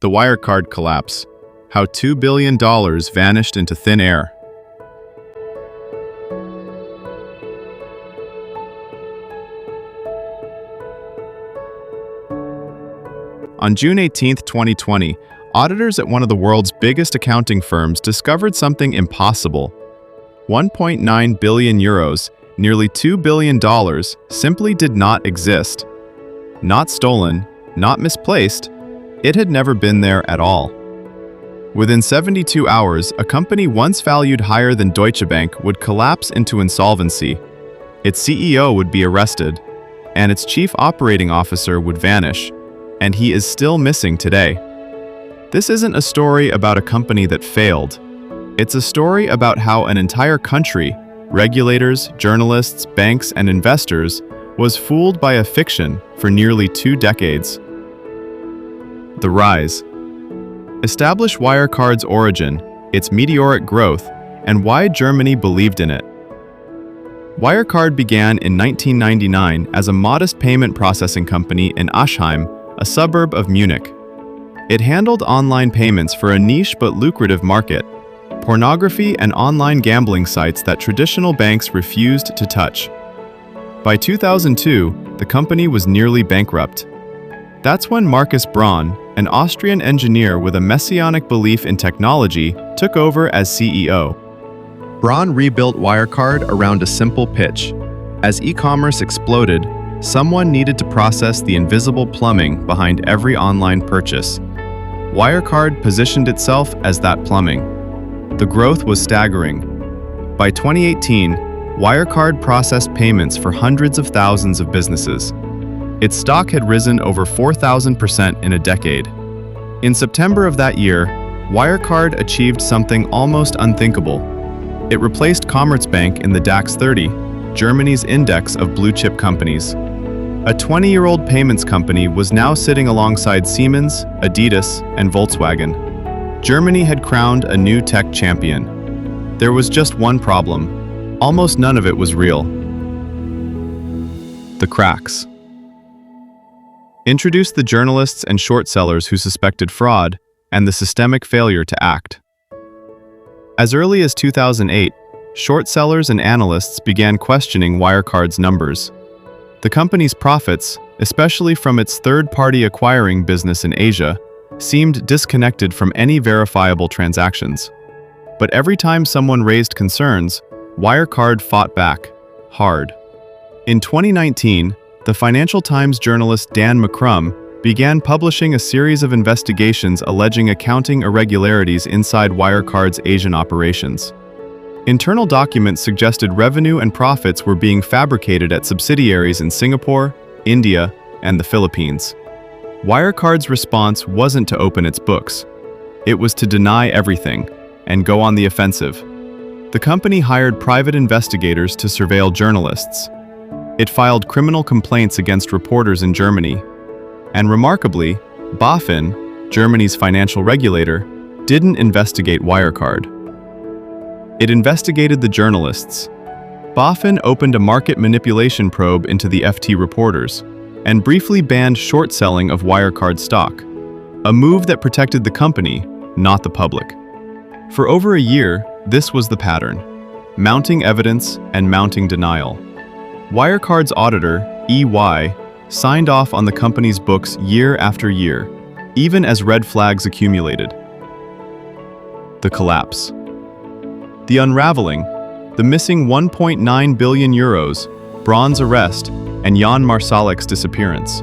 The Wirecard collapse. How $2 billion vanished into thin air. On June 18, 2020, auditors at one of the world's biggest accounting firms discovered something impossible. 1.9 billion euros, nearly $2 billion, simply did not exist. Not stolen, not misplaced, it had never been there at all. Within 72 hours, a company once valued higher than Deutsche Bank would collapse into insolvency. Its CEO would be arrested, and its chief operating officer would vanish, and he is still missing today. This isn't a story about a company that failed. It's a story about how an entire country, regulators, journalists, banks, and investors, was fooled by a fiction for nearly 2 decades. The rise. Establish Wirecard's origin, its meteoric growth, and why Germany believed in it. Wirecard began in 1999 as a modest payment processing company in Aschheim, a suburb of Munich. It handled online payments for a niche but lucrative market, pornography and online gambling sites that traditional banks refused to touch. By 2002, the company was nearly bankrupt. That's when Markus Braun, an Austrian engineer with a messianic belief in technology, took over as CEO. Braun rebuilt Wirecard around a simple pitch. As e-commerce exploded, someone needed to process the invisible plumbing behind every online purchase. Wirecard positioned itself as that plumbing. The growth was staggering. By 2018, Wirecard processed payments for hundreds of thousands of businesses. Its stock had risen over 4,000% in a decade. In September of that year, Wirecard achieved something almost unthinkable. It replaced Commerzbank in the DAX 30, Germany's index of blue-chip companies. A 20-year-old payments company was now sitting alongside Siemens, Adidas, and Volkswagen. Germany had crowned a new tech champion. There was just one problem. Almost none of it was real. The cracks. Introduce the journalists and short sellers who suspected fraud and the systemic failure to act. As early as 2008, short sellers and analysts began questioning Wirecard's numbers. The company's profits, especially from its third-party acquiring business in Asia, seemed disconnected from any verifiable transactions. But every time someone raised concerns, Wirecard fought back, hard. In 2019, the Financial Times journalist Dan McCrum began publishing a series of investigations alleging accounting irregularities inside Wirecard's Asian operations. Internal documents suggested revenue and profits were being fabricated at subsidiaries in Singapore, India, and the Philippines. Wirecard's response wasn't to open its books. It was to deny everything and go on the offensive. The company hired private investigators to surveil journalists. It filed criminal complaints against reporters in Germany. And remarkably, BaFin, Germany's financial regulator, didn't investigate Wirecard. It investigated the journalists. BaFin opened a market manipulation probe into the FT reporters and briefly banned short selling of Wirecard stock, a move that protected the company, not the public. For over a year, this was the pattern: mounting evidence and mounting denial. Wirecard's auditor, EY, signed off on the company's books year after year, even as red flags accumulated. The collapse. The unraveling, the missing 1.9 billion euros, Braun's arrest, and Jan Marsalek's disappearance.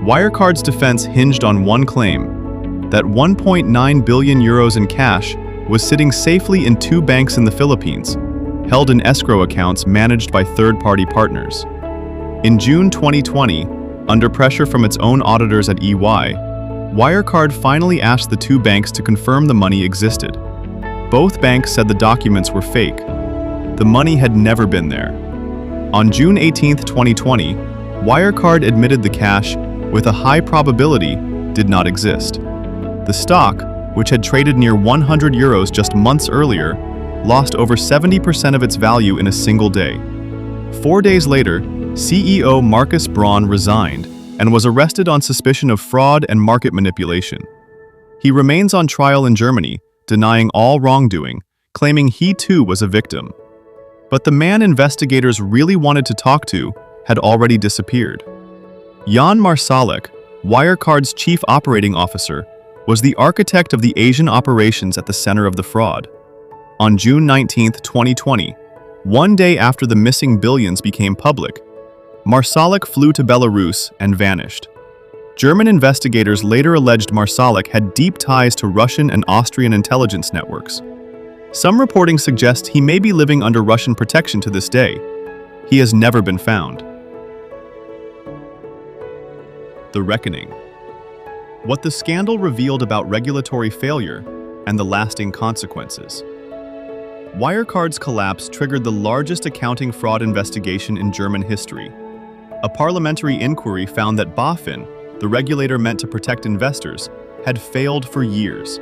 Wirecard's defense hinged on one claim: that 1.9 billion euros in cash was sitting safely in 2 banks in the Philippines, held in escrow accounts managed by third-party partners. In June 2020, under pressure from its own auditors at EY, Wirecard finally asked the 2 banks to confirm the money existed. Both banks said the documents were fake. The money had never been there. On June 18, 2020, Wirecard admitted the cash, with a high probability, did not exist. The stock, which had traded near 100 euros just months earlier, lost over 70% of its value in a single day. 4 days later, CEO Markus Braun resigned, and was arrested on suspicion of fraud and market manipulation. He remains on trial in Germany, denying all wrongdoing, claiming he too was a victim. But the man investigators really wanted to talk to had already disappeared. Jan Marsalek, Wirecard's chief operating officer, was the architect of the Asian operations at the center of the fraud. On June 19, 2020, one day after the missing billions became public, Marsalek flew to Belarus and vanished. German investigators later alleged Marsalek had deep ties to Russian and Austrian intelligence networks. Some reporting suggests he may be living under Russian protection to this day. He has never been found. The Reckoning. What the scandal revealed about regulatory failure and the lasting consequences. Wirecard's collapse triggered the largest accounting fraud investigation in German history. A parliamentary inquiry found that BaFin, the regulator meant to protect investors, had failed for years,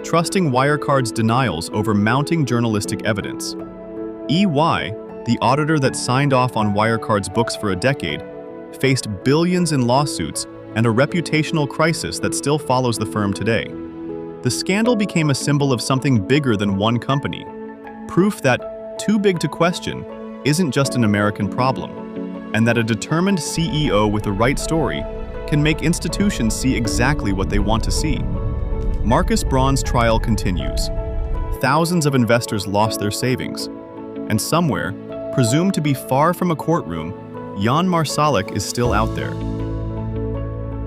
trusting Wirecard's denials over mounting journalistic evidence. EY, the auditor that signed off on Wirecard's books for a decade, faced billions in lawsuits and a reputational crisis that still follows the firm today. The scandal became a symbol of something bigger than one company, proof that too big to question isn't just an American problem, and that a determined CEO with the right story can make institutions see exactly what they want to see. Markus Braun's trial continues. Thousands of investors lost their savings, and somewhere, presumed to be far from a courtroom, Jan Marsalek is still out there.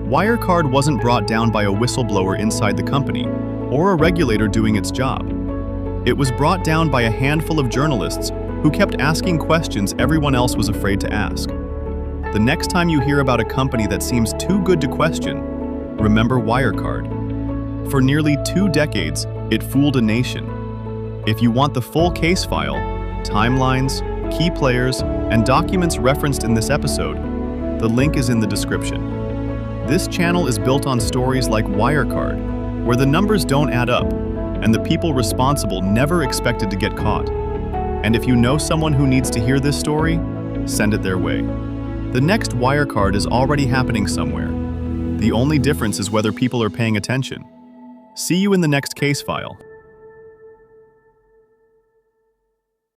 Wirecard wasn't brought down by a whistleblower inside the company, or a regulator doing its job. It was brought down by a handful of journalists who kept asking questions everyone else was afraid to ask. The next time you hear about a company that seems too good to question, remember Wirecard. For nearly 2 decades, it fooled a nation. If you want the full case file, timelines, key players, and documents referenced in this episode, the link is in the description. This channel is built on stories like Wirecard, where the numbers don't add up, and the people responsible never expected to get caught. And if you know someone who needs to hear this story, send it their way. The next Wirecard is already happening somewhere. The only difference is whether people are paying attention. See you in the next case file.